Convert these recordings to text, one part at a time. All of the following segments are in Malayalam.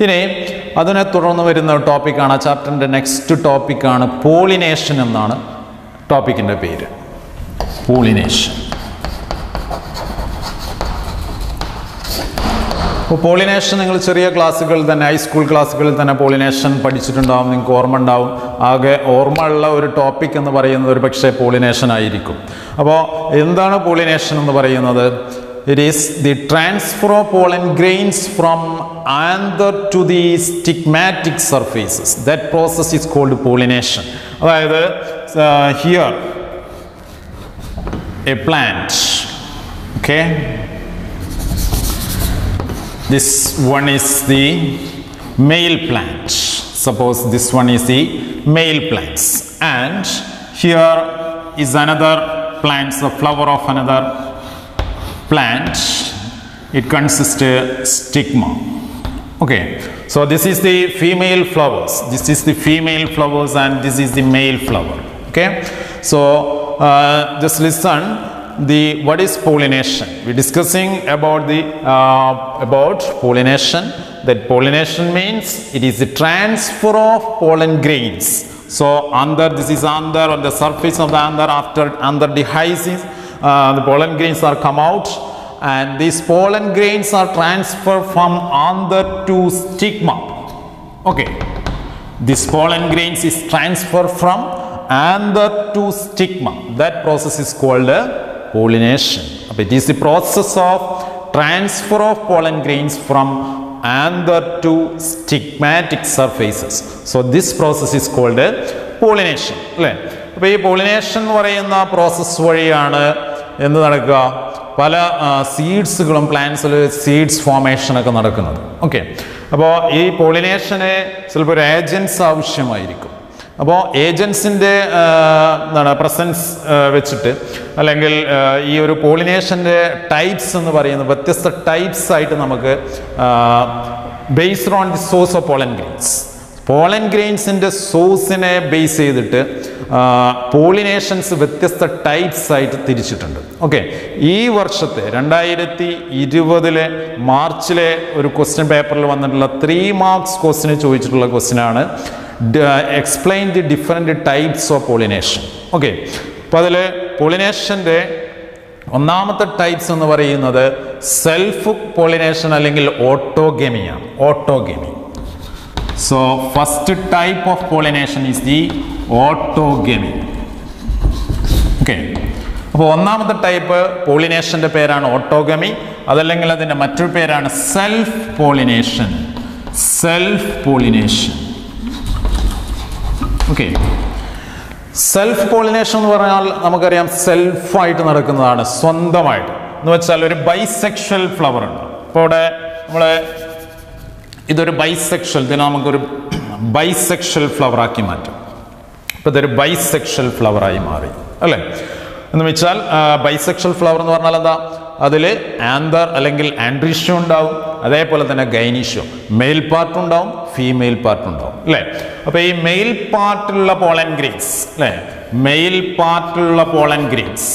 ഇനി അതിനെ തുടർന്ന് വരുന്ന ടോപ്പിക്കാണ് ചാപ്റ്ററിൻ്റെ നെക്സ്റ്റ് ടോപ്പിക്കാണ് പോളിനേഷൻ എന്നാണ് ടോപ്പിക്കിൻ്റെ പേര്. പോളിനേഷൻ. അപ്പോൾ പോളിനേഷൻ നിങ്ങൾ ചെറിയ ക്ലാസ്സുകളിൽ തന്നെ, ഹൈസ്കൂൾ ക്ലാസ്സുകളിൽ തന്നെ പോളിനേഷൻ പഠിച്ചിട്ടുണ്ടാവും, നിങ്ങൾക്ക് ഓർമ്മ ഉണ്ടാവും. ആകെ ഓർമ്മ ഉള്ള ഒരു ടോപ്പിക് എന്ന് പറയുന്നത് ഒരു പക്ഷേ പോളിനേഷൻ ആയിരിക്കും. അപ്പോൾ എന്താണ് പോളിനേഷൻ എന്ന് പറയുന്നത്? It is the transfer of pollen grains from anther to the stigmatic surfaces. That process is called pollination. അതായത് here a plant, okay, this one is the male plant. Suppose this one is the male plants, and here is another plant, the flower of another plant. It consists of stigma. Okay, so this is the female flowers, this is the female flowers, and this is the male flower. Okay, so just listen. What is pollination? We're discussing about the about pollination. That pollination means it is the transfer of pollen grains. So anther, this is anther, on the surface of the anther, after anther dehisces, the pollen grains are come out, and these pollen grains are transferred from anther to stigma. Okay, this pollen grains is transferred from anther to stigma. That process is called pollination. It is the process of transfer of pollen grains from anther to stigmatic surfaces. So this process is called pollination. അപ്പോൾ ഈ പോളിനേഷൻ എന്ന് പറയുന്ന പ്രോസസ്സ് വഴിയാണ് എന്ത് നടക്കുക? പല സീഡ്സുകളും പ്ലാന്റ്സിൽ സീഡ്സ് ഫോർമേഷനൊക്കെ നടക്കുന്നത്. ഓക്കെ, അപ്പോൾ ഈ പോളിനേഷന് ചിലപ്പോൾ ഒരു ഏജൻസ് ആവശ്യമായിരിക്കും. അപ്പോൾ ഏജൻസിൻ്റെ എന്താണ് പ്രസൻസ് വെച്ചിട്ട്, അല്ലെങ്കിൽ ഈ ഒരു പോളിനേഷൻ്റെ ടൈപ്സ് എന്ന് പറയുന്നത് വ്യത്യസ്ത ടൈപ്സ് ആയിട്ട് നമുക്ക് based on the source of pollen grains, pollen ഗ്രെയിൻസിൻ്റെ സോഴ്സിനെ ബേസ് ചെയ്തിട്ട് പോളിനേഷൻസ് വ്യത്യസ്ത ടൈപ്സ് ആയിട്ട് തിരിച്ചിട്ടുണ്ട്. ഓക്കെ, ഈ വർഷത്തെ 2020 മാർച്ചിലെ ഒരു ക്വസ്റ്റ്യൻ പേപ്പറിൽ വന്നിട്ടുള്ള 3 മാർക്സ് ക്വസ്റ്റിന് ചോദിച്ചിട്ടുള്ള ക്വസ്റ്റ്യനാണ് explain the different types of pollination. Okay, അപ്പോൾ അതിൽ പോളിനേഷൻ്റെ ഒന്നാമത്തെ ടൈപ്സ് എന്ന് പറയുന്നത് സെൽഫ് പോളിനേഷൻ അല്ലെങ്കിൽ ഓട്ടോഗമിയാണ്. Autogamy. So first type of pollination is the autogamy. Okay, അപ്പോൾ ഒന്നാമത്തെ ടൈപ്പ് പോളിനേഷൻ്റെ പേരാണ് ഓട്ടോഗമി. അതല്ലെങ്കിൽ അതിൻ്റെ മറ്റൊരു പേരാണ് self pollination. Self pollination. Okay, self pollination എന്ന് പറഞ്ഞാൽ നമുക്കറിയാം സെൽഫായിട്ട് നടക്കുന്നതാണ്, സ്വന്തമായിട്ട്. എന്ന് വെച്ചാൽ ഒരു ബൈസെക്ഷൽ ഫ്ലവർ ഉണ്ട്. അപ്പോൾ ഇവിടെ നമ്മൾ ഇതൊരു ബൈസെക്ഷൽ, ഇതിനെ നമുക്കൊരു ബൈസെക്ഷൽ ഫ്ലവറാക്കി മാറ്റും. അപ്പോൾ ഇതൊരു ബൈസെക്ഷൽ ഫ്ലവറായി മാറി, അല്ലേ? എന്ന് വെച്ചാൽ ബൈസെക്ഷൽ ഫ്ലവർ എന്ന് പറഞ്ഞാൽ എന്താ? അതിൽ ആന്തർ അല്ലെങ്കിൽ ആൻഡ്രീഷ്യം ഉണ്ടാവും, അതേപോലെ തന്നെ ഗൈനീഷ്യം. മെയിൽ പാർട്ട് ഉണ്ടാവും, ഫീമെയിൽ പാർട്ട് ഉണ്ടാവും, അല്ലേ? അപ്പോൾ ഈ മെയിൽ പാർട്ടിലുള്ള പോളൻ ഗ്രെയിൻസ്, അല്ലേ? മെയിൽ പാർട്ടിലുള്ള പോളൻ ഗ്രെയിൻസ്,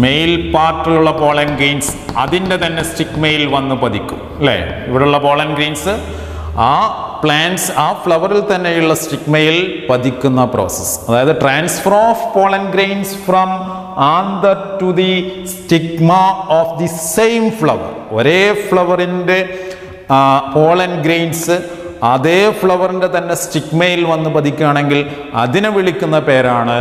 മെയിൽ പാർട്ടിലുള്ള പോളൻ ഗ്രെയിൻസ് അതിൻ്റെ തന്നെ സ്റ്റിഗ്മയിൽ വന്ന് പതിക്കും, അല്ലേ? ഇവിടെയുള്ള പോളൻ ഗ്രെയിൻസ് ആ പ്ലാന്റ്സ്, ആ ഫ്ലവറിൽ തന്നെയുള്ള സ്റ്റിഗ്മയിൽ പതിക്കുന്ന പ്രോസസ്സ്. അതായത് transfer of pollen grains from anther to the stigma of the same flower. ഒരേ ഫ്ലവറിൻ്റെ പോളൻ ഗ്രെയിൻസ് അതേ ഫ്ലവറിൻ്റെ തന്നെ സ്റ്റിഗ്മയിൽ വന്ന് പതിക്കുകയാണെങ്കിൽ അതിനെ വിളിക്കുന്ന പേരാണ്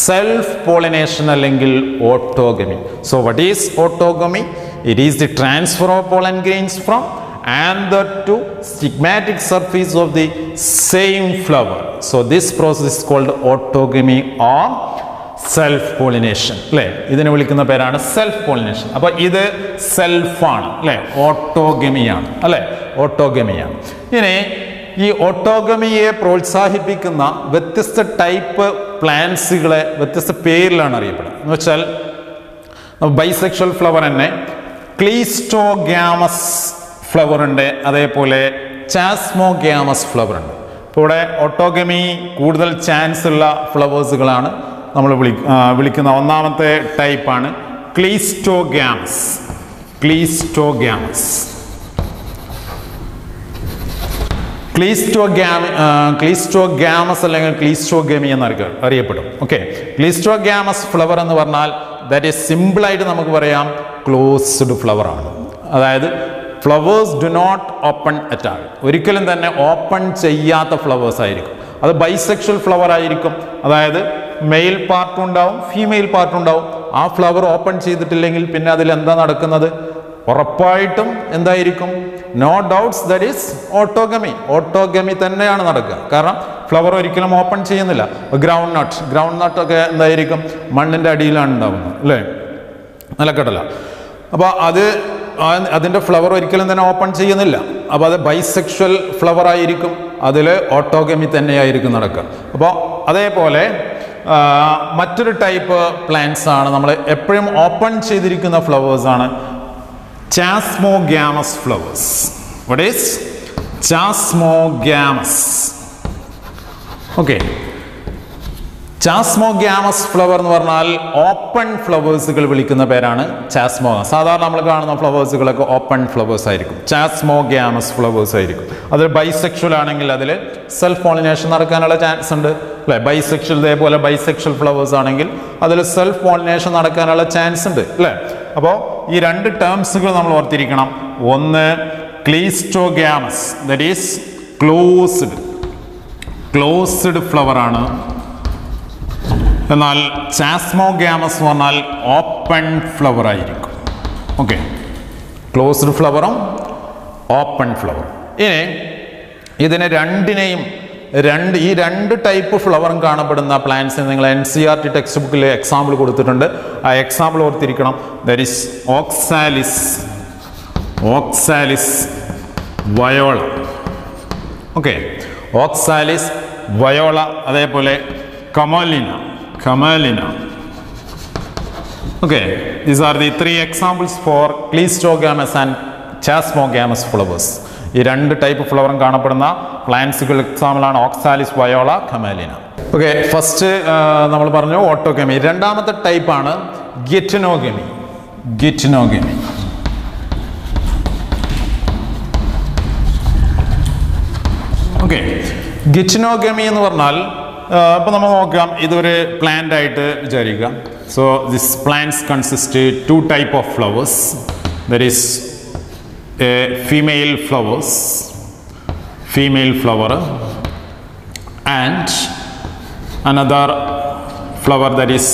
സെൽഫ് പോളിനേഷൻ അല്ലെങ്കിൽ autogamy. So what is autogamy? It is the transfer of pollen grains from anther to stigmatic surface of the same flower. So this process is called autogamy or self pollination, അല്ലേ? ഇതിനെ വിളിക്കുന്ന പേരാണ് സെൽഫ് പോളിനേഷൻ. അപ്പോൾ ഇത് സെൽഫാണ്, അല്ലേ? ഓട്ടോഗമിയാണ്, അല്ലേ? ഓട്ടോഗമിയാണ്. ഇനി ഈ ഓട്ടോഗമിയെ പ്രോത്സാഹിപ്പിക്കുന്ന വ്യത്യസ്ത ടൈപ്പ് പ്ലാന്റ്സുകളെ വ്യത്യസ്ത പേരിലാണ് അറിയപ്പെടുന്നത്. എന്ന് വെച്ചാൽ ബൈസെക്ഷൽ ഫ്ലവർ തന്നെ ക്ലീസ്റ്റോഗ്യാമസ് ഫ്ലവർ ഉണ്ട്, അതേപോലെ ചാസ്മോഗ്യാമസ് ഫ്ലവർ ഉണ്ട്. ഇപ്പോൾ ഇവിടെ ഓട്ടോഗമി കൂടുതൽ ചാൻസ് ഉള്ള ഫ്ലവേഴ്സുകളാണ് നമ്മൾ വിളിക്കുന്ന ഒന്നാമത്തെ ടൈപ്പാണ് ക്ലീസ്റ്റോഗ്യാമസ്. ക്ലീസ്റ്റോഗ്യാമസ്. ക്ലീസ്റ്റോഗാമസ് അല്ലെങ്കിൽ ക്ലീസ്റ്റോഗമി എന്ന് അറിയപ്പെടും. ഓക്കെ, ക്ലീസ്റ്റോഗാമസ് ഫ്ലവർ എന്ന് പറഞ്ഞാൽ ദാറ്റ് ഈസ് സിമ്പിളായിട്ട് നമുക്ക് പറയാം ക്ലോസ്ഡ് ഫ്ലവർ ആണ്. അതായത് flowers do not open at all, ഒരിക്കലും തന്നെ ഓപ്പൺ ചെയ്യാത്ത ഫ്ലവേഴ്സ് ആയിരിക്കും. അത് ബൈസെക്ഷൽ ഫ്ലവർ ആയിരിക്കും. അതായത് മെയിൽ പാർട്ടും ഉണ്ടാവും ഫീമെയിൽ പാർട്ടും ഉണ്ടാവും. ആ ഫ്ലവർ ഓപ്പൺ ചെയ്തിട്ടില്ലെങ്കിൽ പിന്നെ അതിൽ എന്താ നടക്കുന്നത്? ഉറപ്പായിട്ടും എന്തായിരിക്കും? No doubts that is autogamy തന്നെയാണ് നടക്കുക. കാരണം ഫ്ലവർ ഒരിക്കലും ഓപ്പൺ ചെയ്യുന്നില്ല. ഗ്രൗണ്ട് നട്ട് ഒക്കെ എന്തായിരിക്കും? മണ്ണിൻ്റെ അടിയിലാണ് ഉണ്ടാവുന്നത്, അല്ലേ? നിലക്കടല. അപ്പോൾ അതിൻ്റെ ഫ്ലവർ ഒരിക്കലും തന്നെ ഓപ്പൺ ചെയ്യുന്നില്ല. അപ്പോൾ അത് ബൈസെക്ഷൽ ഫ്ലവർ ആയിരിക്കും. അതിൽ ഓട്ടോഗമി തന്നെയായിരിക്കും നടക്കുക. അപ്പോൾ അതേപോലെ മറ്റൊരു ടൈപ്പ് പ്ലാന്റ്സ് ആണ് നമ്മൾ എപ്പോഴും ഓപ്പൺ ചെയ്തിരിക്കുന്ന ഫ്ലവേഴ്സാണ് chasmogamous flowers. What is chasmogamous? Okay, chasmogamous flower എന്ന് പറഞ്ഞാൽ ഓപ്പൺ ഫ്ലവേഴ്സുകൾ വിളിക്കുന്ന പേരാണ് ചാസ്മോഗാമസ്. സാധാരണ നമ്മൾ കാണുന്ന ഫ്ലവേഴ്സുകളൊക്കെ ഓപ്പൺ ഫ്ലവേഴ്സ് ആയിരിക്കും. ചാസ്മോഗാമസ് ഫ്ലവേഴ്സ് ആയിരിക്കും. അതിൽ ബൈസെക്ഷൽ ആണെങ്കിൽ അതിൽ സെൽഫ് പോളിനേഷൻ നടക്കാനുള്ള ചാൻസ് ഉണ്ട്, അല്ലേ? ബൈസെക്ഷൽ ഇതേപോലെ ബൈസെക്ഷൽ ഫ്ലവേഴ്സ് ആണെങ്കിൽ അതിൽ സെൽഫ് പോളിനേഷൻ നടക്കാനുള്ള ചാൻസ് ഉണ്ട്, അല്ലേ? അപ്പോൾ ഈ രണ്ട് ടേംസുകൾ നമ്മൾ ഓർത്തിരിക്കണം. ഒന്ന് cleistogamous, that is closed flower ആണ്. എന്നാൽ ചാസ്മോഗാമസ് എന്ന് പറഞ്ഞാൽ ഓപ്പൺ ഫ്ലവർ ആയിരിക്കും. ഓക്കെ, ക്ലോസ്ഡ് ഫ്ലവറും ഓപ്പൺ ഫ്ലവറും. ഇനി ഇതിനെ രണ്ടിനെയും ഈ രണ്ട് ടൈപ്പ് ഫ്ലവറും കാണപ്പെടുന്ന പ്ലാന്റ്സിന് നിങ്ങൾ NCERT ടെക്സ്റ്റ് ബുക്കിൽ എക്സാമ്പിൾ കൊടുത്തിട്ടുണ്ട്. ആ എക്സാമ്പിൾ ഓർത്തിരിക്കണം. That is oxalis Viola. Okay, oxalis Viola, അതേപോലെ കമലിന. Okay, these are the three examples for Cleistogamous and Chasmogamous flowers. ഈ രണ്ട് ടൈപ്പ് ഫ്ലവറും കാണപ്പെടുന്ന പ്ലാന്റ്സുകൾ എക്സാമ്പിളാണ് ഓക്സാലിസ്, വയോള, കമലിന. ഓക്കെ, ഫസ്റ്റ് നമ്മൾ പറഞ്ഞു ഓട്ടോഗമി. രണ്ടാമത്തെ ടൈപ്പാണ് ഗിറ്റിനോഗമി. ഓക്കെ, ഗിറ്റിനോഗമി എന്ന് പറഞ്ഞാൽ ഇപ്പോൾ നമ്മൾ നോക്കാം, ഇതൊരു പ്ലാന്റ് ആയിട്ട് വിചാരിക്കുക. So this plants consist two type of flowers. There is female flower and another flower that is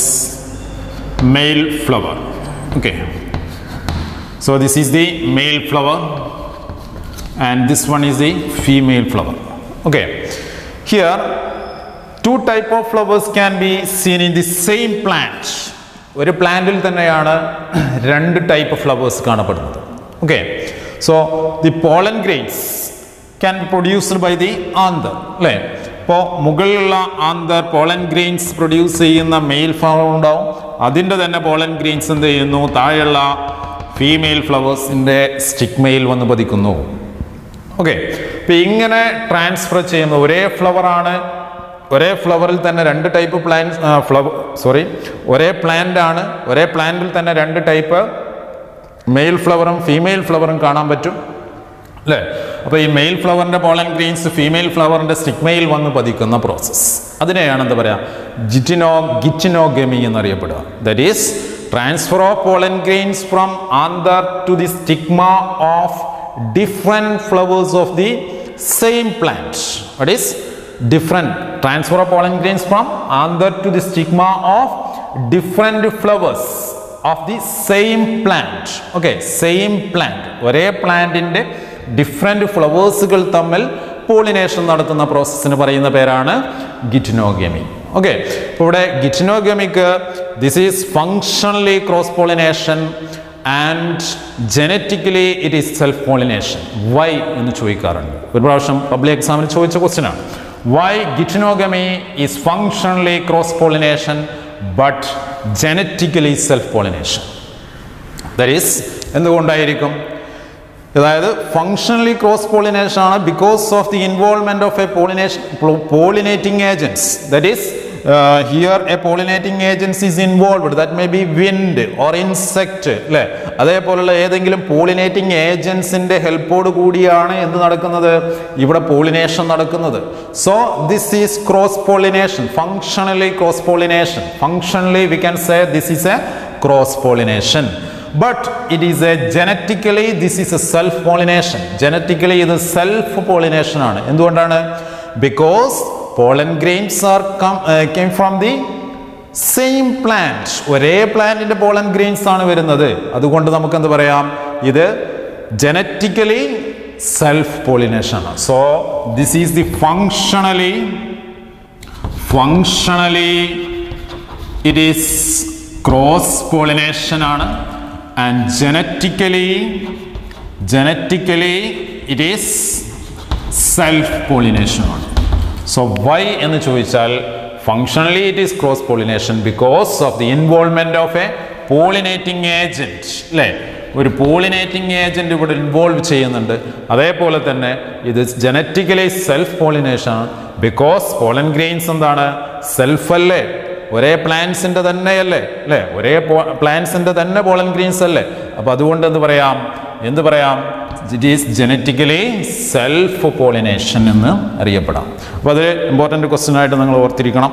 male flower. Okay, so this is the male flower and this one is the female flower. Okay, here two type of flowers can be seen in the same plant. ഒരു പ്ലാന്റിൽ തന്നെയാണ് രണ്ട് ടൈപ്പ് ഫ്ലവേഴ്സ് കാണപ്പെടുന്നത്. Okay, so the pollen grains can be produced by the anther, അല്ലേ? ഇപ്പോൾ മുകളിലുള്ള ആന്തർ പോളൻ ഗ്രെയിൻസ് പ്രൊഡ്യൂസ് ചെയ്യുന്ന മെയിൽ ഫ്ലവർ ഉണ്ടാവും. അതിൻ്റെ തന്നെ പോളൻ ഗ്രെയിൻസ് എന്ത് ചെയ്യുന്നു? താഴെയുള്ള ഫീമെയിൽ ഫ്ലവേഴ്സിൻ്റെ സ്റ്റിഗ്മയിൽ വന്ന് പതിക്കുന്നു. ഓക്കെ, അപ്പോൾ ഇങ്ങനെ ട്രാൻസ്ഫർ ചെയ്യുന്ന ഒരേ ഫ്ലവറാണ്. ഒരേ ഫ്ലവറിൽ തന്നെ രണ്ട് ടൈപ്പ് ഒരേ പ്ലാന്റ് ആണ്. ഒരേ പ്ലാന്റിൽ തന്നെ രണ്ട് ടൈപ്പ് മെയിൽ ഫ്ലവറും ഫീമെയിൽ ഫ്ലവറും കാണാൻ പറ്റും, അല്ലേ? അപ്പോൾ ഈ മെയിൽ ഫ്ലവറിൻ്റെ പോളൻ ഗ്രെയിൻസ് ഫീമെയിൽ ഫ്ലവറിൻ്റെ സ്റ്റിഗ്മയിൽ വന്ന് പതിക്കുന്ന പ്രോസസ്സ്, അതിനെയാണ് എന്താ പറയുക? ഗിറ്റിനോഗമി എന്നറിയപ്പെടുക. That is transfer of pollen grains from anther to the stigma of different flowers of the same plant. That is transfer of pollen grains from anther to the stigma of different flowers of the same plant. Okay, same plant, ഒരേ പ്ലാന്റിൻ്റെ ഡിഫറെൻറ്റ് ഫ്ലവേഴ്സുകൾ തമ്മിൽ പോളിനേഷൻ നടത്തുന്ന പ്രോസസ്സിന് പറയുന്ന പേരാണ് ഗിറ്റിനോഗമി. ഓക്കെ, ഇപ്പോൾ ഇവിടെ ഗിറ്റിനോഗമിക്ക് this is functionally cross pollination and genetically it is self pollination. Why എന്ന് ചോദിക്കാറുണ്ട്. ഒരു പ്രാവശ്യം പബ്ലിക് എക്സാമിൽ ചോദിച്ച ക്വസ്റ്റ്യൻ ആണ്. Why gittinogamy is functionally cross-pollination but genetically self-pollination? That is, എന്തുകൊണ്ടായിരിക്കും? അതായത് ഫങ്ഷണലി ക്രോസ് പോളിനേഷൻ ആണ് because of the involvement of A pollinating agents. That is here a pollinating agent is involved, that may be wind or insect, അല്ലേ? അതേപോലുള്ള ഏതെങ്കിലും പോളിനേറ്റിംഗ് ഏജൻസിന്റെ ഹെൽപ്പോട് കൂടിയാണ് എന്ത് നടക്കുന്നത്, ഇവിടെ പോളിനേഷൻ നടക്കുന്നത്. So this is cross pollination, functionally cross pollination. Functionally we can say this is A cross pollination. But it is a genetically, this is a self pollination. Genetically ഇത് സെൽഫ് പോളിനേഷൻ ആണ്. എന്തുകൊണ്ടാണ്? Because pollen grains are came from the same plant. ഒരേ പ്ലാന്റിന്റെ pollen grains ആണ് വരുന്നത്. അതുകൊണ്ട് നമുക്ക് എന്ത് പറയാം, ഇത് genetically self pollination ആണ്. So this is the functionally it is cross pollination ആണ്. And genetically it is self pollination. So why എന്ന് ചോദിച്ചാൽ functionally it is cross pollination because of the involvement of a pollinating agent, അല്ലേ? ഒരു പോളിനേറ്റിംഗ് ഏജന്റ് ഇവിടെ ഇൻവോൾവ് ചെയ്യുന്നുണ്ട്. അതേപോലെ തന്നെ ഇത് ജനറ്റിക്കലി സെൽഫ് പോളിനേഷൻ ആണ്. ബിക്കോസ് പോളൻ ഗ്രെയിൻസ് എന്താണ്, സെൽഫ് അല്ലേ, ഒരേ പ്ലാന്റ്സിന്റെ തന്നെയല്ലേ, അല്ലേ? ഒരേ പ്ലാന്റ്സിന്റെ തന്നെ പോളൻ ഗ്രെയിൻസ് അല്ലേ? അപ്പൊ അതുകൊണ്ട് എന്ത് പറയാം, it is genetically self pollination എന്ന് അറിയപ്പെടാം. അപ്പോൾ അത് ഇമ്പോർട്ടൻ്റ് ക്വസ്റ്റ്യൻ ആയിട്ട് നിങ്ങൾ ഓർത്തിരിക്കണം.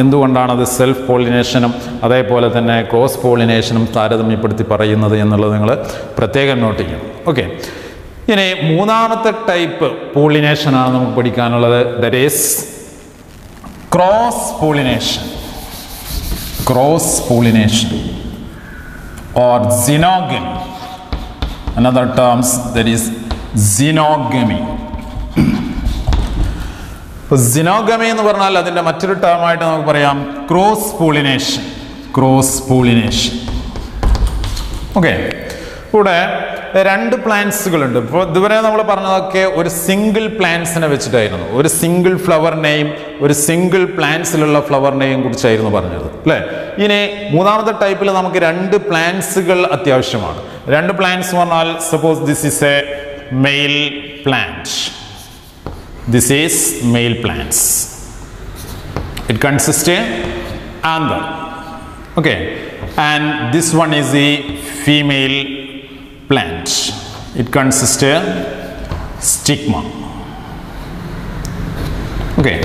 എന്തുകൊണ്ടാണ് അത് സെൽഫ് പോളിനേഷനും അതേപോലെ തന്നെ ക്രോസ് പോളിനേഷനും താരതമ്യപ്പെടുത്തി പറയുന്നത് എന്നുള്ളത് നിങ്ങൾ പ്രത്യേകം നോട്ട് ചെയ്യണം. ഓക്കെ, ഇനി മൂന്നാമത്തെ ടൈപ്പ് പോളിനേഷനാണ് നമുക്ക് പഠിക്കാനുള്ളത്. That is cross pollination or xenogamy. Another terms, that is xenogamy. Xenogamy എന്ന് പറഞ്ഞാൽ അതിന്റെ മറ്റൊരു ടേം ആയിട്ട് നമുക്ക് പറയാം ക്രോസ് പോളിനേഷൻ. ഓക്കെ, ഇവിടെ രണ്ട് പ്ലാന്റ്സുകളുണ്ട്. ഇപ്പോൾ ഇതുവരെ നമ്മൾ പറഞ്ഞതൊക്കെ ഒരു സിംഗിൾ പ്ലാന്റ്സിനെ വെച്ചിട്ടായിരുന്നു, ഒരു സിംഗിൾ ഫ്ലവറിനെയും ഒരു സിംഗിൾ പ്ലാന്റ്സിലുള്ള ഫ്ലവറിനെയും കുറിച്ചായിരുന്നു പറഞ്ഞത്, അല്ലേ? ഇനി മൂന്നാമത്തെ ടൈപ്പിൽ നമുക്ക് രണ്ട് പ്ലാന്റ്സുകൾ അത്യാവശ്യമാണ്. രണ്ട് പ്ലാന്റ്സ് പറഞ്ഞാൽ suppose this is a male plant. This is male plants. It consists of anther. Okay, and this one is the female plant. It consists of stigma. Okay,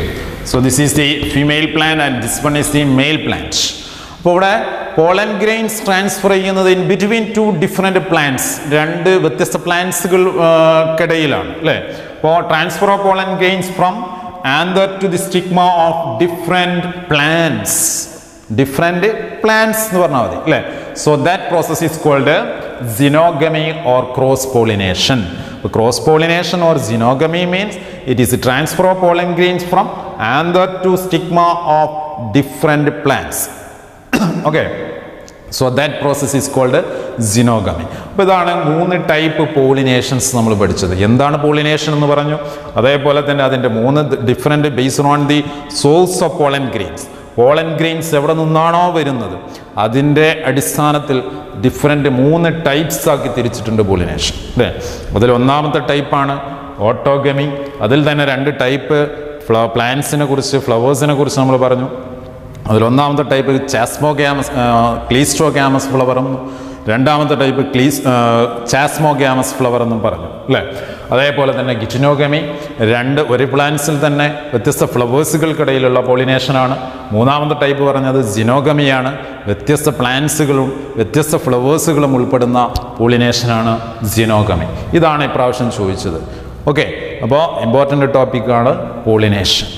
so this is the female plant and this one is the male plant. അപ്പോൾ ഇവിടെ പോളൻ ഗ്രെയിൻസ് ട്രാൻസ്ഫർ ചെയ്യുന്നത് in between two different plants, രണ്ട് വ്യത്യസ്ത പ്ലാന്റ്സുകൾക്കിടയിലാണ്, അല്ലേ? അപ്പോൾ transfer of pollen grains from anther to the stigma of different plants എന്ന് പറഞ്ഞാൽ മതി, അല്ലേ? So that process is called xenogamy or cross pollination. Cross pollination or xenogamy means it is a transfer of pollen grains from anther to stigma of different plants. Okay, so that process is called xenogamy. അപ്പോൾ ഇതാണ് മൂന്ന് ടൈപ്പ് പോളിനേഷൻസ് നമ്മൾ പഠിച്ചത്. എന്താണ് പോളിനേഷൻ എന്ന് പറഞ്ഞു, അതേപോലെ തന്നെ അതിൻ്റെ മൂന്ന് different based on the source of pollen grains. Pollen grains എവിടെ നിന്നാണോ വരുന്നത് അതിൻ്റെ അടിസ്ഥാനത്തിൽ ഡിഫറെൻറ്റ് മൂന്ന് ടൈപ്സ് ആക്കി തിരിച്ചിട്ടുണ്ട് പോളിനേഷൻ, അല്ലേ? അതിൽ ഒന്നാമത്തെ ടൈപ്പാണ് ഓട്ടോഗമി. അതിൽ തന്നെ രണ്ട് ടൈപ്പ് പ്ലാന്റ്സിനെ കുറിച്ച്, ഫ്ലവേഴ്സിനെ കുറിച്ച് നമ്മൾ പറഞ്ഞു. അതിലൊന്നാമത്തെ ടൈപ്പ് ക്ലീസ്റ്റോഗ്യാമസ് ഫ്ലവർ എന്നും രണ്ടാമത്തെ ടൈപ്പ് ചാസ്മോഗ്യാമസ് ഫ്ലവർ എന്നും പറഞ്ഞു, അല്ലേ? അതേപോലെ തന്നെ ഗിറ്റിനോഗമി, ഒരു പ്ലാന്റ്സിൽ തന്നെ വ്യത്യസ്ത ഫ്ലവേഴ്സുകൾക്കിടയിലുള്ള പോളിനേഷനാണ്. മൂന്നാമത്തെ ടൈപ്പ് പറഞ്ഞത് സിനോഗമിയാണ്, വ്യത്യസ്ത പ്ലാന്റ്സുകളും വ്യത്യസ്ത ഫ്ലവേഴ്സുകളും ഉൾപ്പെടുന്ന പോളിനേഷനാണ് സിനോഗമി. ഇതാണ് ഇപ്രാവശ്യം ചോദിച്ചത്. ഓക്കെ, അപ്പോൾ ഇമ്പോർട്ടൻ്റ് ടോപ്പിക്കാണ് പോളിനേഷൻ.